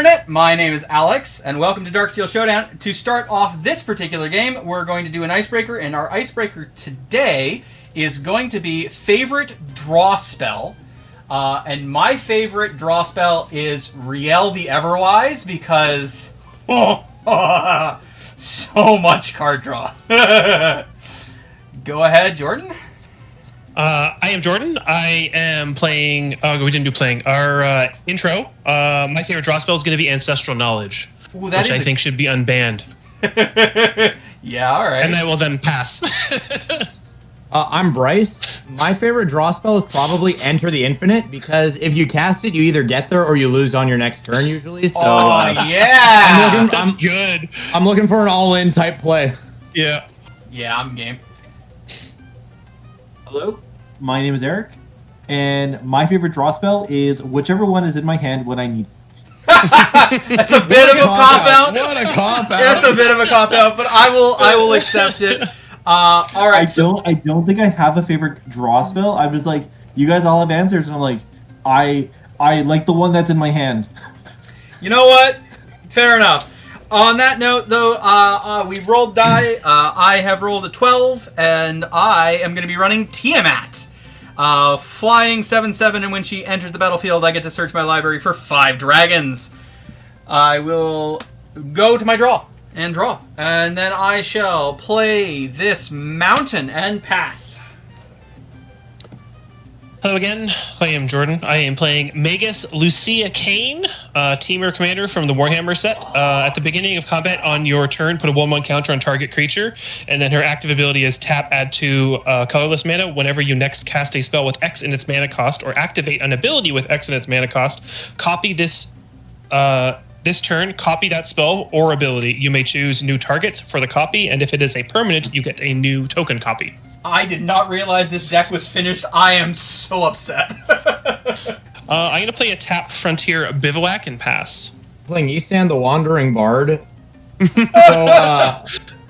Internet, my name is Alex, and welcome to Darksteel Showdown. To start off this particular game, we're going to do an icebreaker, and our icebreaker today is going to be favorite draw spell. And my favorite draw spell is Riel the Everwise, because so much card draw. Go ahead, Jordan. I am Jordan. I am playing... we didn't do playing. Our intro, my favorite draw spell is going to be Ancestral Knowledge, which I think should be unbanned. Yeah, all right. And I will then pass. I'm Bryce. My favorite draw spell is probably Enter the Infinite, because if you cast it, you either get there or you lose on your next turn, usually. So, yeah! That's good. I'm looking for an all-in type play. Yeah. Yeah, I'm game. Hello, my name is Eric, and my favorite draw spell is whichever one is in my hand when I need it. That's a bit of a cop-out. What a cop-out. That's a bit of a cop-out, but I will accept it. All right. I don't think I have a favorite draw spell. I'm just like, you guys all have answers, and I'm like, I like the one that's in my hand. You know what? Fair enough. On that note, though, we've rolled die. I have rolled a 12, and I am going to be running Tiamat. Flying 7/7, and when she enters the battlefield, I get to search my library for 5 dragons. I will go to my draw, and then I shall play this mountain and pass. Hello again. I am Jordan. I am playing Magus Lucea Kane, Teamer Commander from the Warhammer set. At the beginning of combat on your turn, put a 1/1 counter on target creature, and then her active ability is tap, add 2 colorless mana. Whenever you next cast a spell with X in its mana cost, or activate an ability with X in its mana cost, copy this turn, copy that spell or ability. You may choose new targets for the copy, and if it is a permanent, you get a new token copy. I did not realize this deck was finished. I am so upset. I'm going to play a tap Frontier Bivouac and pass. Playing Yisan the Wandering Bard. So,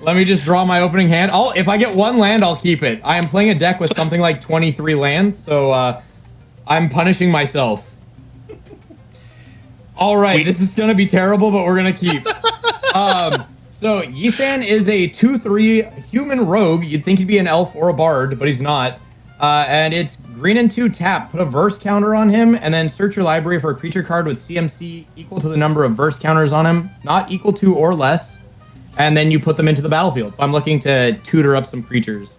let me just draw my opening hand. If I get 1 land, I'll keep it. I am playing a deck with something like 23 lands, so I'm punishing myself. Alright, this is going to be terrible, but we're going to keep. So, Yisan is a 2/3 human rogue. You'd think he'd be an elf or a bard, but he's not. And it's green and 2 tap. Put a verse counter on him, and then search your library for a creature card with CMC equal to the number of verse counters on him, not equal to or less, and then you put them into the battlefield. So I'm looking to tutor up some creatures.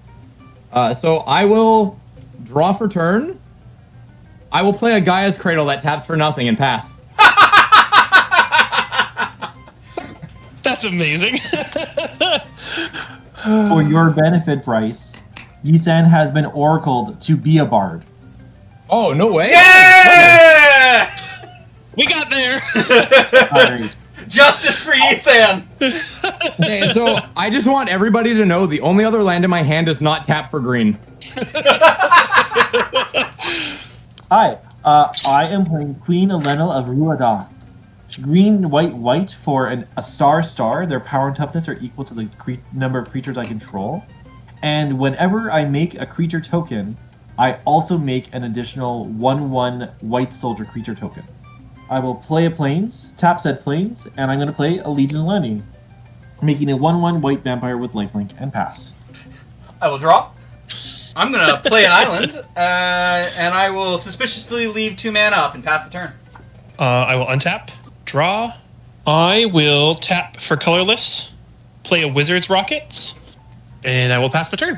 So I will draw for turn. I will play a Gaia's Cradle that taps for nothing and pass. That's amazing. For your benefit, Bryce, Yisan has been oracled to be a bard. Oh, no way. Yeah! We got there. Right. Justice for Yisan! Okay, so I just want everybody to know the only other land in my hand does not tap for green. Hi, I am playing Queen Allenal of Ruadach. Green, white for a star. Their power and toughness are equal to the number of creatures I control. And whenever I make a creature token, I also make an additional 1/1 white soldier creature token. I will play a plains, tap said plains, and I'm going to play a Legion of Landing, making a 1/1 white vampire with lifelink and pass. I will draw. I'm going to play an island, and I will suspiciously leave 2 mana up and pass the turn. I will untap. Draw. I will tap for colorless, play a Wizard's Rockets, and I will pass the turn.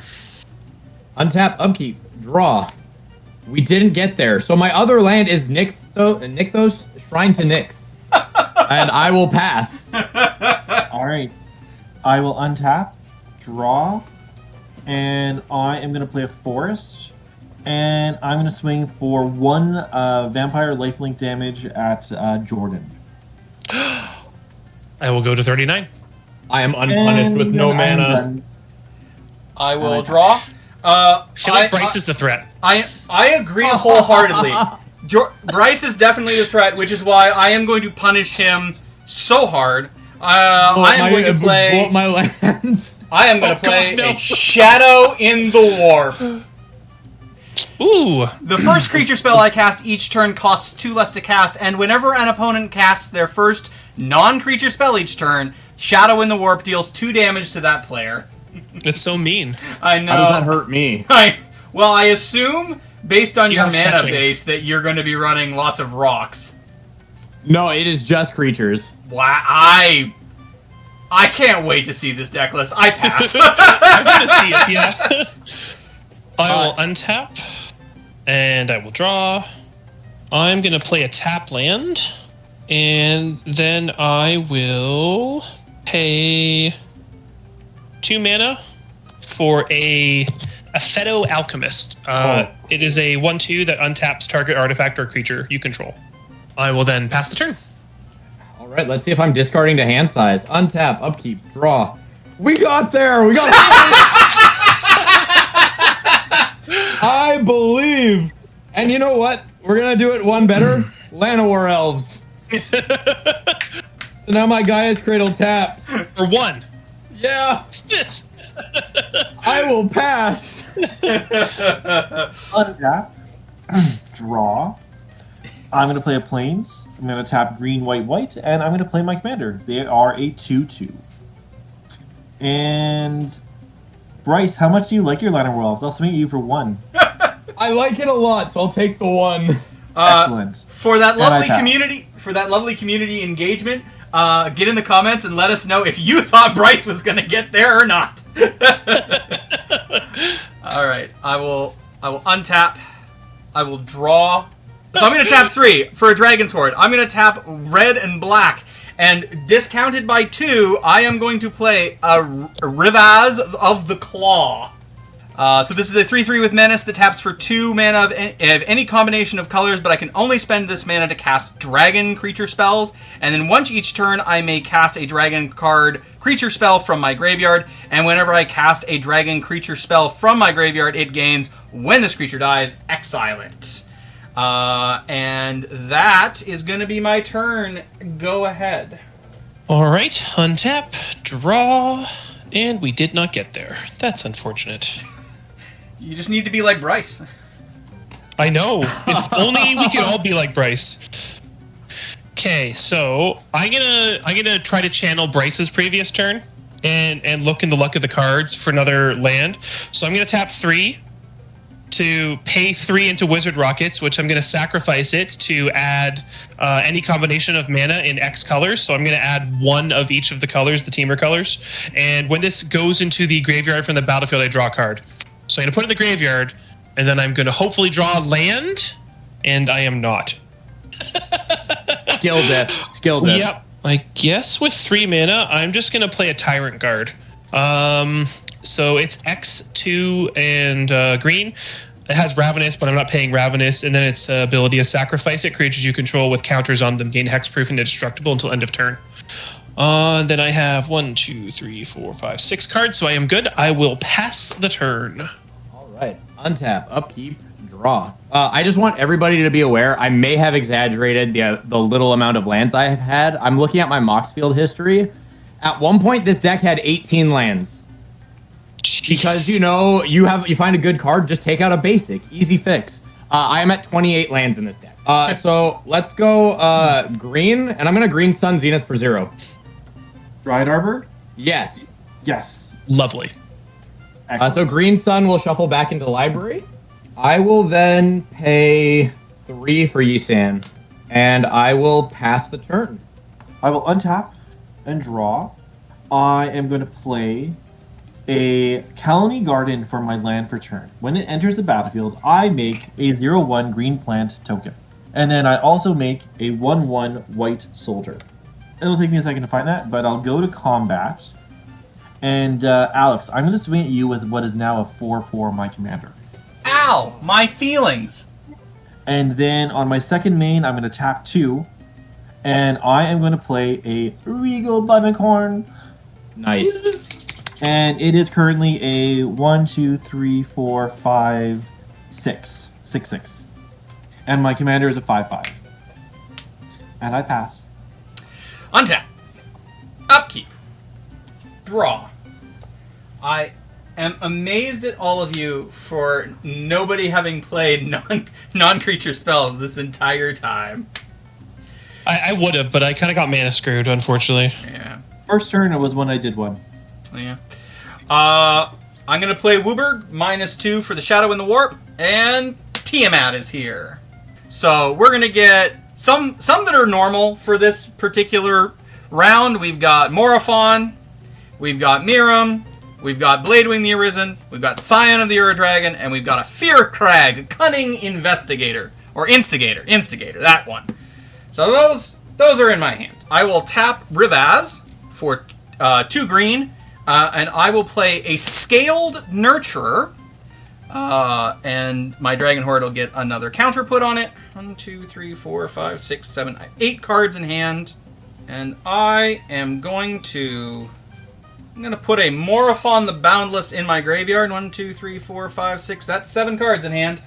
Untap, upkeep, draw. We didn't get there. So my other land is Nykthos, Shrine to Nyx. And I will pass. Alright. I will untap, draw, and I am going to play a forest. And I'm going to swing for 1 vampire lifelink damage at Jordan. I will go to 39. I am unpunished with no mana. I will draw. Bryce is the threat. I agree wholeheartedly. Bryce is definitely the threat, which is why I am going to punish him so hard. I am going to play my lands. I am going to play a Shadow in the Warp. Ooh. The first creature spell I cast each turn costs 2 less to cast, and whenever an opponent casts their first non-creature spell each turn, Shadow in the Warp deals 2 damage to that player. It's so mean. I know. How does that hurt me? Well, I assume, based on You your have mana fetching. base, that you're going to be running lots of rocks. No, it is just creatures. Wow, I can't wait to see this deck list. I pass. I'm gonna see it, yeah. I will untap, and I will draw. I'm gonna play a tap land, and then I will pay 2 mana for a Pheto Alchemist. It is a 1/2 that untaps target artifact or creature you control. I will then pass the turn. All right, let's see if I'm discarding to hand size. Untap, upkeep, draw. We got there. We got. I believe. And you know what? We're gonna do it one better. Llanowar Elves. So now my Gaia's Cradle taps. For 1. Yeah. I will pass. Untap. Draw. I'm going to play a Plains. I'm going to tap green, white, white, and I'm going to play my commander. They are a 2/2. And Bryce, how much do you like your Llanowar Elves? I'll submit you for 1. I like it a lot, so I'll take the 1. Excellent. For that And I lovely pass. community engagement, get in the comments and let us know if you thought Bryce was going to get there or not. All right, I will untap. I will draw. So I'm going to tap 3 for a Dragon's Horde. I'm going to tap red and black. And discounted by 2, I am going to play a Rivaz of the Claw. So this is a 3/3 with Menace that taps for 2 mana of any combination of colors, but I can only spend this mana to cast dragon creature spells. And then once each turn, I may cast a dragon card creature spell from my graveyard. And whenever I cast a dragon creature spell from my graveyard, it gains, when this creature dies, Exile it. And that is going to be my turn. Go ahead. All right, untap, draw, and we did not get there. That's unfortunate. You just need to be like Bryce. I know. If only we could all be like Bryce. Okay, so I'm gonna try to channel Bryce's previous turn and look in the luck of the cards for another land. So I'm gonna tap 3 to pay 3 into Wizard Rockets, which I'm going to sacrifice it to add any combination of mana in X colors. So I'm going to add 1 of each of the colors, the teamer colors. And when this goes into the graveyard from the battlefield, I draw a card. So I'm going to put it in the graveyard, and then I'm going to hopefully draw a land, and I am not. Skill death. Skill death. Yep. I guess with 3 mana, I'm just going to play a Tyrant Guard. So it's X2 and green. It has Ravenous, but I'm not paying Ravenous. And then its ability is Sacrifice it. Creatures you control with counters on them gain hexproof and indestructible until end of turn. Then I have 1, 2, 3, 4, 5, 6 cards, so I am good. I will pass the turn. All right. Untap, upkeep, draw. I just want everybody to be aware. I may have exaggerated the little amount of lands I have had. I'm looking at my Moxfield history. At one point, this deck had 18 lands. Because, you know, you find a good card, just take out a basic. Easy fix. I am at 28 lands in this deck. So let's go green, and I'm going to green Sun Zenith for 0. Dryad Arbor? Yes. Yes. Lovely. So green Sun will shuffle back into library. I will then pay 3 for Yisan, and I will pass the turn. I will untap and draw. I am going to play a Colony Garden for my land for turn. When it enters the battlefield, I make a 0/1 green plant token. And then I also make a 1/1 white soldier. It'll take me a second to find that, but I'll go to combat. And Alex, I'm going to swing at you with what is now a 4/4 my commander. Ow! My feelings! And then on my second main, I'm going to tap 2. And I am going to play a Regal Bunicorn. Nice. And it is currently a 1, 2, 3, 4, 5, 6. 6/6. And my commander is a 5/5. And I pass. Untap. Upkeep. Draw. I am amazed at all of you for nobody having played non-creature spells this entire time. I would have, but I kind of got mana screwed, unfortunately. Yeah. First turn, it was when I did one. Yeah. I'm going to play Wooburg, -2 for the Shadow in the Warp, and Tiamat is here. So we're going to get some that are normal for this particular round. We've got Morophon, we've got Miram, we've got Bladewing the Arisen, we've got Scion of the Ur-Dragon, and we've got a Fear Crag, Cunning Investigator, or Instigator, that one. So those are in my hand. I will tap Rivaz for 2 green, and I will play a Scaled Nurturer, and my Dragon Horde will get another counter put on it. 1, 2, 3, 4, 5, 6, 7, 8 cards in hand, and I am going to put a Morophon the Boundless in my graveyard. 1, 2, 3, 4, 5, 6. That's 7 cards in hand.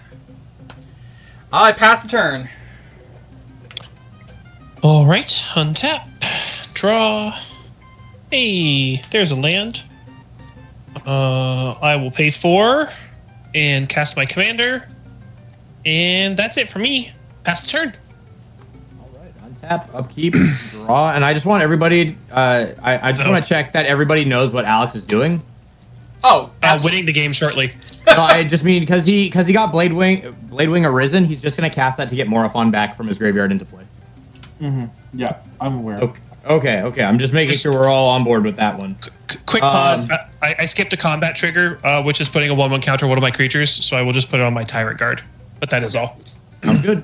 I pass the turn. All right, untap, draw. Hey, there's a land. I will pay 4 and cast my commander, and that's it for me. Pass the turn. All right, untap, upkeep, draw, and I just want everybody. I just want to check that everybody knows what Alex is doing. Oh, winning the game shortly. No, I just mean because he got Bladewing Arisen, he's just gonna cast that to get Morophon back from his graveyard into play. Mm-hmm. Yeah, I'm aware. Okay. I'm just making sure we're all on board with that one. Quick pause. I skipped a combat trigger, which is putting a 1/1 counter on one of my creatures, so I will just put it on my Tyrant Guard. But that is all. Sounds good.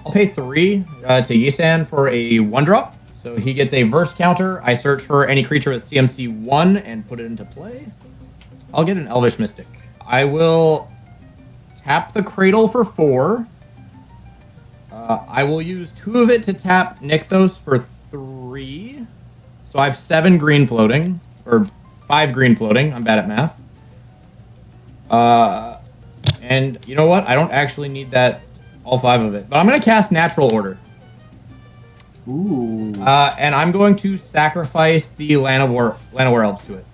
I'll pay 3 to Yisan for a 1-drop. So he gets a verse counter. I search for any creature with CMC 1 and put it into play. I'll get an Elvish Mystic. I will tap the Cradle for 4. I will use 2 of it to tap Nykthos for 3. So I have 7 green floating, or 5 green floating. I'm bad at math. And you know what? I don't actually need that, all 5 of it. But I'm going to cast Natural Order. Ooh. And I'm going to sacrifice the Land of War Elves to it.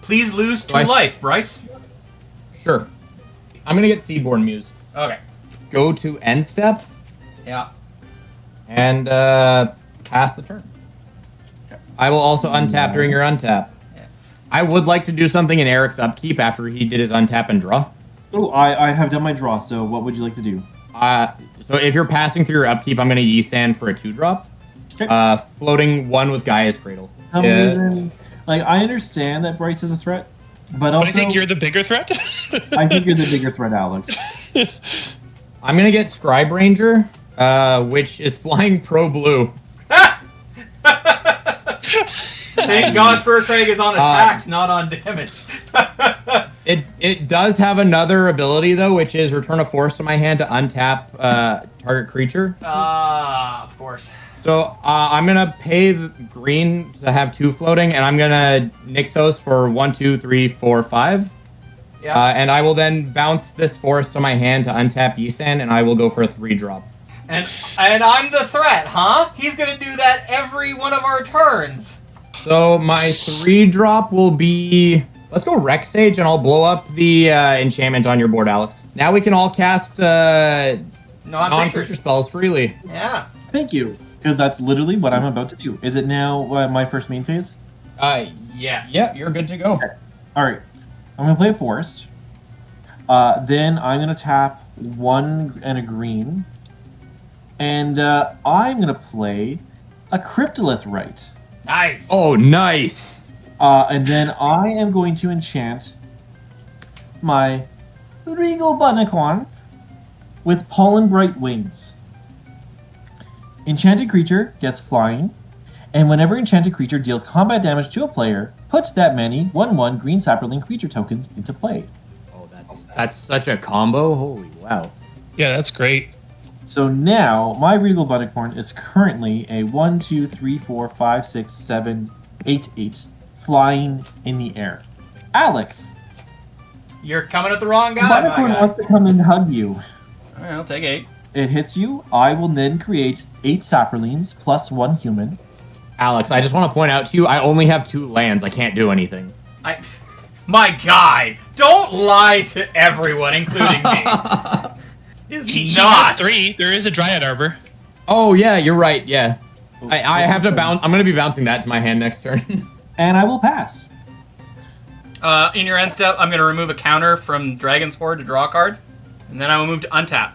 Please lose 2 life, Bryce. Sure. I'm going to get Seedborn Muse. Okay. Go to end step. Yeah. And pass the turn. I will also untap during your untap. Yeah. I would like to do something in Eric's upkeep after he did his untap and draw. Oh, I have done my draw, so what would you like to do? So if you're passing through your upkeep, I'm going to Yisan for a 2-drop. Okay. Floating 1 with Gaia's Cradle. Some reason, like, I understand that Bryce is a threat, but also... I think you're the bigger threat. I think you're the bigger threat, Alex. I'm going to get Scribe Ranger, which is flying pro blue. Thank God Fur Craig is on attacks, not on damage. It does have another ability, though, which is return a force to my hand to untap target creature. Of course. So I'm going to pay the green to have 2 floating, and I'm going to Nykthos for 1, 2, 3, 4, 5. Yeah. And I will then bounce this force to my hand to untap Yisan, and I will go for a 3-drop. And I'm the threat, huh? He's going to do that every one of our turns. So my 3-drop will be... Let's go Rex Sage, and I'll blow up the enchantment on your board, Alex. Now we can all cast non-creature spells freely. Yeah. Thank you, because that's literally what I'm about to do. Is it now my first main phase? Yes. Yeah, you're good to go. Okay. All right. I'm going to play a forest. Then I'm going to tap 1 and a green. And I'm going to play a Cryptolith Rite. Nice. Oh, nice. And then I am going to enchant my Regal Bunicorn with Pollen Bright Wings. Enchanted creature gets flying, and whenever enchanted creature deals combat damage to a player, put that many 1/1 green sapperling creature tokens into play. Oh, that's such a combo. Holy wow. Yeah, that's great. So now my Regal Bunicorn is currently a 1, 2, 3, 4, 5, 6, 7, 8, 8 flying in the air. Alex, You're coming at the wrong the guy, my Bunicorn guy. wants to come and hug you. All right, I'll take 8. It hits you. I will then create 8 sapperlings plus 1 human. Alex, I just want to point out to you, I only have 2 lands. I can't do anything. My guy, don't lie to everyone, including me. He has 3. There is a Dryad Arbor. Oh, yeah, you're right. Yeah. I have to bounce. I'm going to be bouncing that to my hand next turn. And I will pass. In your end step, I'm going to remove a counter from Dragon's Horde to draw a card. And then I will move to untap.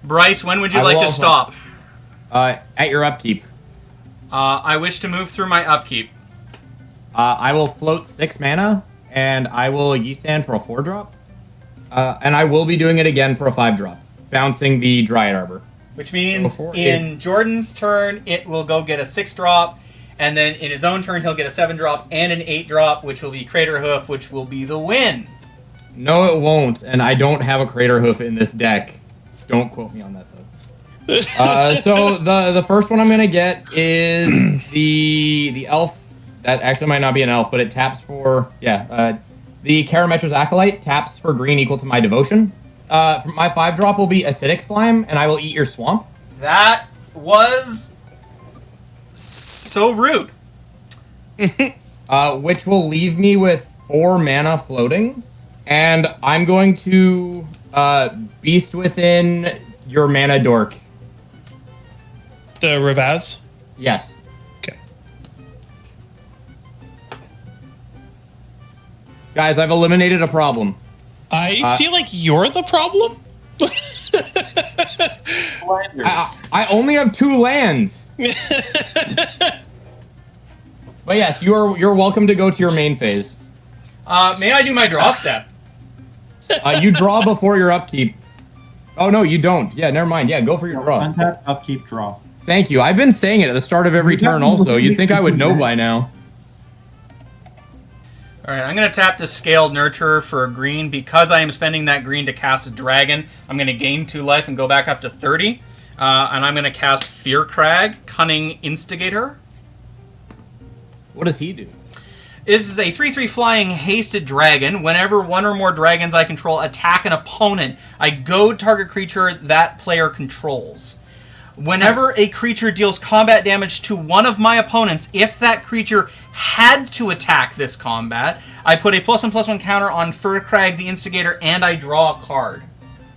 Bryce, when would you like to stop? At your upkeep. I wish to move through my upkeep. I will float 6 mana, and I will Yisan for a 4-drop. And I will be doing it again for a 5-drop, bouncing the Dryad Arbor. Which means in Jordan's turn, it will go get a 6-drop, and then in his own turn, he'll get a 7-drop and an 8-drop, which will be Crater Hoof, which will be the win. No, it won't, and I don't have a Crater Hoof in this deck. Don't quote me on that, though. So the first one I'm going to get is the elf. That actually might not be an elf, but it taps for, the Karametra's Acolyte taps for green equal to my devotion. My 5-drop will be Acidic Slime, and I will eat your swamp. That was so rude. Which will leave me with 4 mana floating, and I'm going to Beast Within your mana dork. The Ravaz? Yes. Okay. Guys, I've eliminated a problem. I feel like you're the problem. I only have 2 lands. But yes, you're welcome to go to your main phase. May I do my draw step? You draw before your upkeep. Oh no, you don't. Yeah, never mind. Yeah, go for your draw. Untap, upkeep, draw. Thank you. I've been saying it at the start of every turn also. You'd think I would know by now. Alright, I'm going to tap the Scaled Nurturer for a green. Because I am spending that green to cast a dragon, I'm going to gain 2 life and go back up to 30. And I'm going to cast Fearcrag, Cunning Instigator. What does he do? This is a 3/3 flying hasted dragon. Whenever one or more dragons I control attack an opponent, I goad target creature that player controls. Whenever a creature deals combat damage to one of my opponents, if that creature had to attack this combat, I put a +1/+1 counter on Fearcrag the Instigator, and I draw a card.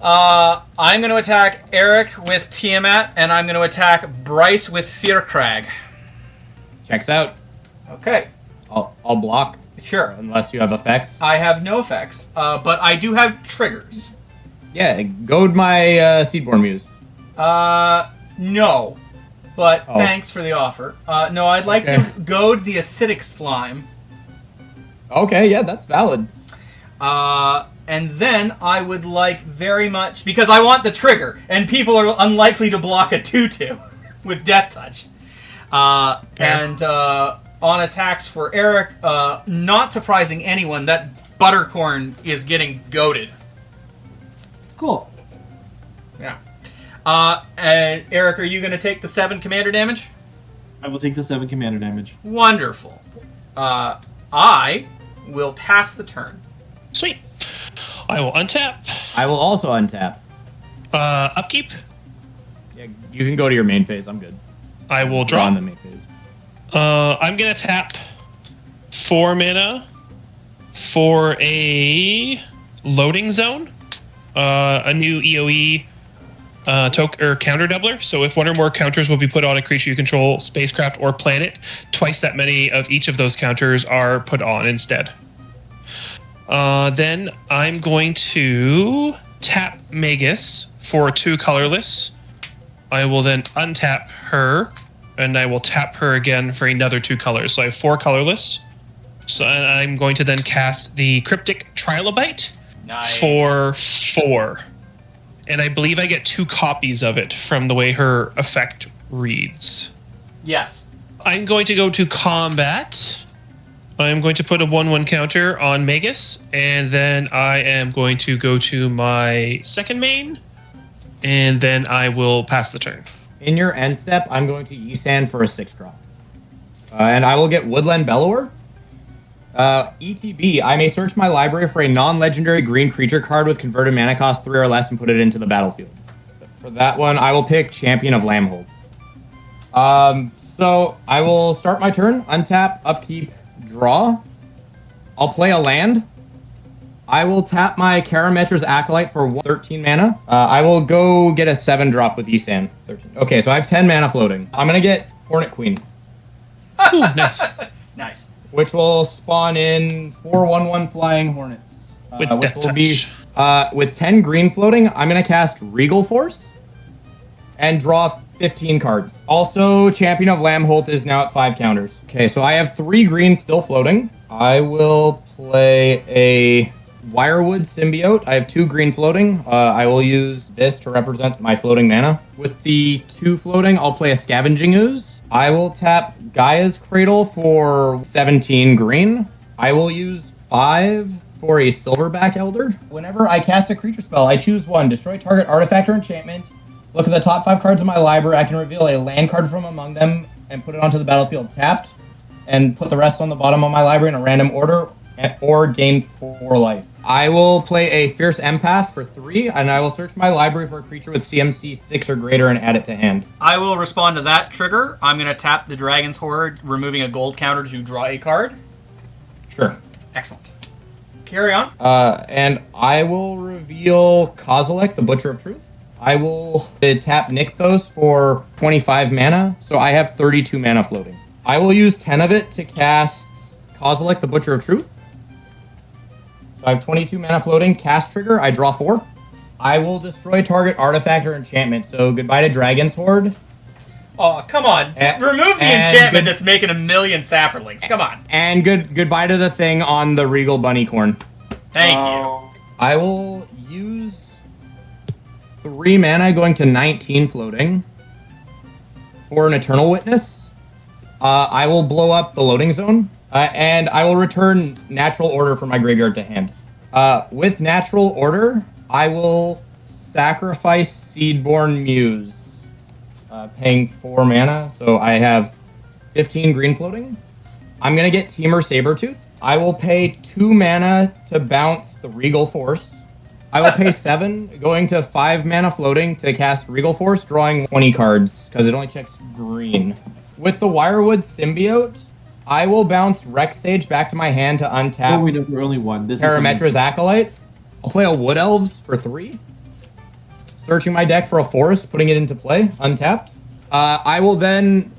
I'm going to attack Eric with Tiamat, and I'm going to attack Bryce with Fearcrag. Checks out. Okay. I'll block. Sure. Unless you have effects. I have no effects, but I do have triggers. Yeah, goad my Seedborn Muse. No. But thanks for the offer. No, I'd like to goad the Acidic Slime. Okay, yeah, that's valid. And then I would like very much, because I want the trigger, and people are unlikely to block a 2/2 with Death Touch. And on attacks for Eric, not surprising anyone, that Buttercorn is getting goaded. Cool. Yeah. And Eric, are you going to take the 7 commander damage? I will take the 7 commander damage. Wonderful. I will pass the turn. Sweet. I will untap. I will also untap. Upkeep. Yeah, you can go to your main phase. I'm good. I will draw. On the main phase. I'm going to tap 4 mana for a loading zone. A new EOE counter doubler. So if one or more counters will be put on a creature you control, spacecraft, or planet, twice that many of each of those counters are put on instead. Then I'm going to tap Magus for 2 colorless. I will then untap her, and I will tap her again for another 2 colors. So I have 4 colorless. So I'm going to then cast the Cryptic Trilobite for 4. And I believe I get 2 copies of it from the way her effect reads. Yes. I'm going to go to combat. I'm going to put a 1/1 counter on Magus, and then I am going to go to my second main, and then I will pass the turn. In your end step, I'm going to Yisan for a 6-drop. And I will get Woodland Bellower. ETB, I may search my library for a non-legendary green creature card with converted mana cost 3 or less and put it into the battlefield. For that one, I will pick Champion of Lambhold. So I will start my turn, untap, upkeep, draw. I'll play a land. I will tap my Karametra's Acolyte for 13 mana. I will go get a 7-drop with Yisan. 13. Okay, so I have 10 mana floating. I'm going to get Hornet Queen. Ooh, nice. Nice. Which will spawn in 4/1/1 Flying Hornets. With which Death will be, with 10 green floating, I'm going to cast Regal Force and draw 15 cards. Also, Champion of Lambholt is now at 5 counters. Okay, so I have 3 green still floating. I will play a Wirewood Symbiote. I have 2 green floating. I will use this to represent my floating mana. With the 2 floating, I'll play a Scavenging Ooze. I will tap Gaia's Cradle for 17 green. I will use 5 for a Silverback Elder. Whenever I cast a creature spell, I choose 1. Destroy target artifact or enchantment. Look at the top 5 cards of my library. I can reveal a land card from among them and put it onto the battlefield tapped, and put the rest on the bottom of my library in a random order, or gain 4 life. I will play a Fierce Empath for 3, and I will search my library for a creature with CMC 6 or greater and add it to hand. I will respond to that trigger. I'm going to tap the Dragon's Horde, removing a gold counter to draw a card. Sure. Excellent. Carry on. And I will reveal Kozilek, the Butcher of Truth. I will tap Nykthos for 25 mana, so I have 32 mana floating. I will use 10 of it to cast Kozilek, the Butcher of Truth. So I have 22 mana floating. Cast trigger, I draw 4. I will destroy target artifact or enchantment, so goodbye to Dragon's Horde. Oh, come on. Remove the enchantment that's making a million Saprolings. Come on. And goodbye to the thing on the Regal Bunnycorn. Thank you. I will use 3 mana going to 19 floating for an Eternal Witness. I will blow up the loading zone. And I will return Natural Order from my graveyard to hand. With Natural Order, I will sacrifice Seedborn Muse, paying 4 mana, so I have 15 green floating. I'm going to get Temur Sabertooth. I will pay 2 mana to bounce the Regal Force. I will pay 7, going to 5 mana floating to cast Regal Force, drawing 20 cards, because it only checks green. With the Wirewood Symbiote, I will bounce Rex Sage back to my hand to untap. Oh, we know we're only one. This Parametra's Acolyte. I'll play a Wood Elves for 3. Searching my deck for a forest, putting it into play, untapped. I will then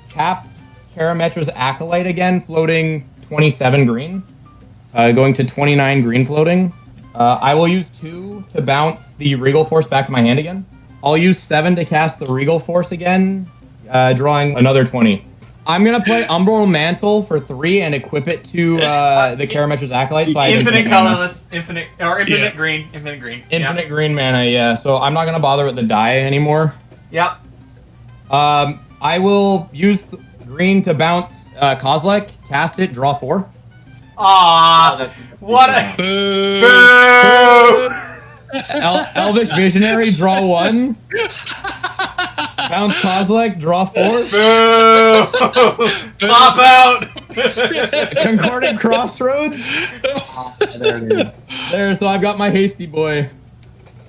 tap Parametra's Acolyte again, floating 27 green. Going to 29 green floating. I will use 2 to bounce the Regal Force back to my hand again. I'll use 7 to cast the Regal Force again, drawing another 20. I'm going to play Umbral Mantle for 3 and equip it to the Karametra's Acolyte. So Infinite colorless, infinite green, infinite green. Infinite green mana, yeah. So I'm not going to bother with the die anymore. Yep. I will use green to bounce Kozilek, cast it, draw 4. Aww. What a... Boo! Elvish Visionary, draw 1. Bounce Kozilek, draw 4. Boo! Pop out! Concordant Crossroads. There it is. There, so I've got my hasty boy.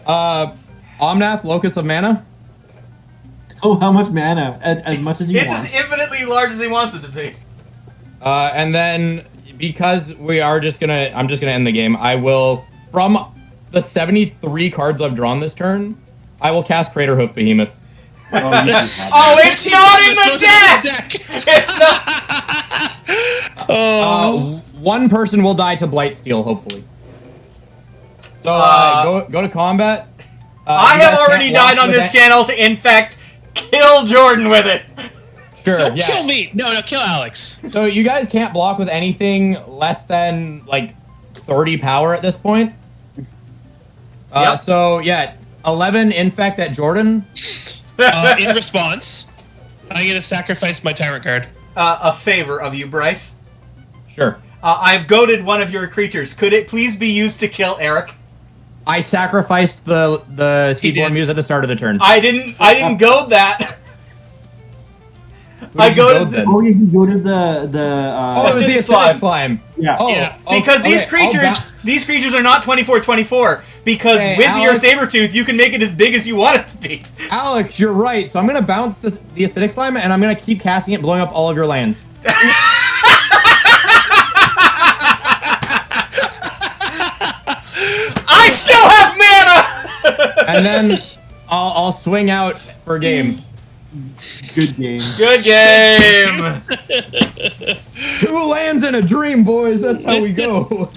Omnath, Locus of Mana. Oh, how much mana? As much as you It's want. as infinitely large as he wants it to be. And then, because we are just gonna... I'm just gonna end the game. I will... From the 73 cards I've drawn this turn, I will cast Craterhoof Behemoth. Oh, it's not in the deck! It's not... One person will die to Blightsteel, hopefully. So, go to combat. I have already died on this channel to infect. Kill Jordan with it. Sure, Don't yeah. kill me! No, kill Alex. So you guys can't block with anything less than, like, 30 power at this point. Yep. So, yeah, 11 infect at Jordan. In response, I get to sacrifice my Tyrant card. A favor of you, Bryce. Sure. I've goaded one of your creatures. Could it please be used to kill Eric? I sacrificed the Seedborn Muse at the start of the turn. I didn't goad that. I goaded the... Oh, yeah, you go to the it was the Acidic Acidic Slime. yeah. Oh, Yeah. Because okay, these creatures are not 24/24. Because Hey, with your Alex. Sabertooth, you can make it as big as you want it to be. Alex, you're right. So I'm going to bounce the Acidic Slime, and I'm going to keep casting it, blowing up all of your lands. And then I'll swing out for a game. Good game. Good game. 2 lands and a dream, boys. That's how we go.